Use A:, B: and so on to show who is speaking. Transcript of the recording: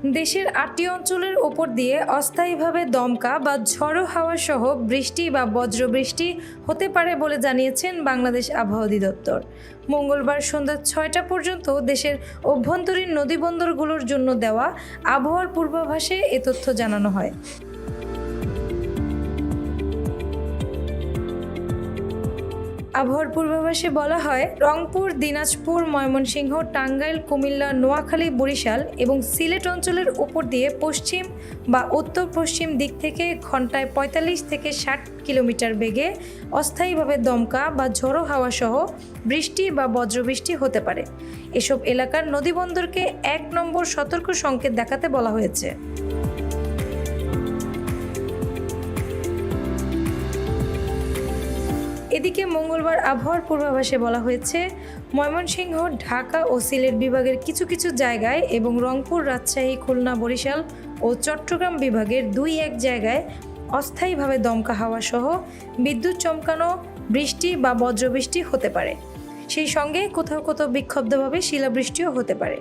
A: দেশের ৮টি অঞ্চলের ওপর দিয়ে অস্থায়ীভাবে দমকা বা ঝড়ো হাওয়া সহ বৃষ্টি বা বজ্রবৃষ্টি হতে পারে বলে জানিয়েছেন বাংলাদেশ আবহাওয়া অধিদপ্তর। মঙ্গলবার সন্ধ্যা ৬টা পর্যন্ত দেশের অভ্যন্তরীণ নদীবন্দরগুলোর জন্য দেওয়া আবহাওয়ার পূর্বাভাসে এ তথ্য জানানো হয়। আবহাওয়ার পূর্বাভাসে বলা হয়, রংপুর, দিনাজপুর, ময়মনসিংহ, টাঙ্গাইল, কুমিল্লা, নোয়াখালী, বরিশাল এবং সিলেট অঞ্চলের উপর দিয়ে পশ্চিম বা উত্তর পশ্চিম দিক থেকে ঘন্টায় ৪৫ থেকে ৬০ কিলোমিটার বেগে অস্থায়ীভাবে দমকা বা ঝড়ো হাওয়া সহ বৃষ্টি বা বজ্রবৃষ্টি হতে পারে। এসব এলাকার নদীবন্দরকে ১ নম্বর সতর্ক সংকেত দেখাতে বলা হয়েছে। এদিকে মঙ্গলবার আবহাওয়ার পূর্বাভাসে বলা হয়েছে, ময়মনসিংহ, ঢাকা ও সিলেট বিভাগের কিছু কিছু জায়গায় এবং রংপুর, রাজশাহী, খুলনা, বরিশাল ও চট্টগ্রাম বিভাগের ২-১ জায়গায় অস্থায়ীভাবে দমকা হাওয়া সহ বিদ্যুৎ চমকানো বৃষ্টি বা বজ্রবৃষ্টি হতে পারে। সেই সঙ্গে কোথাও কোথাও বিক্ষিপ্তভাবে শিলাবৃষ্টিও হতে পারে।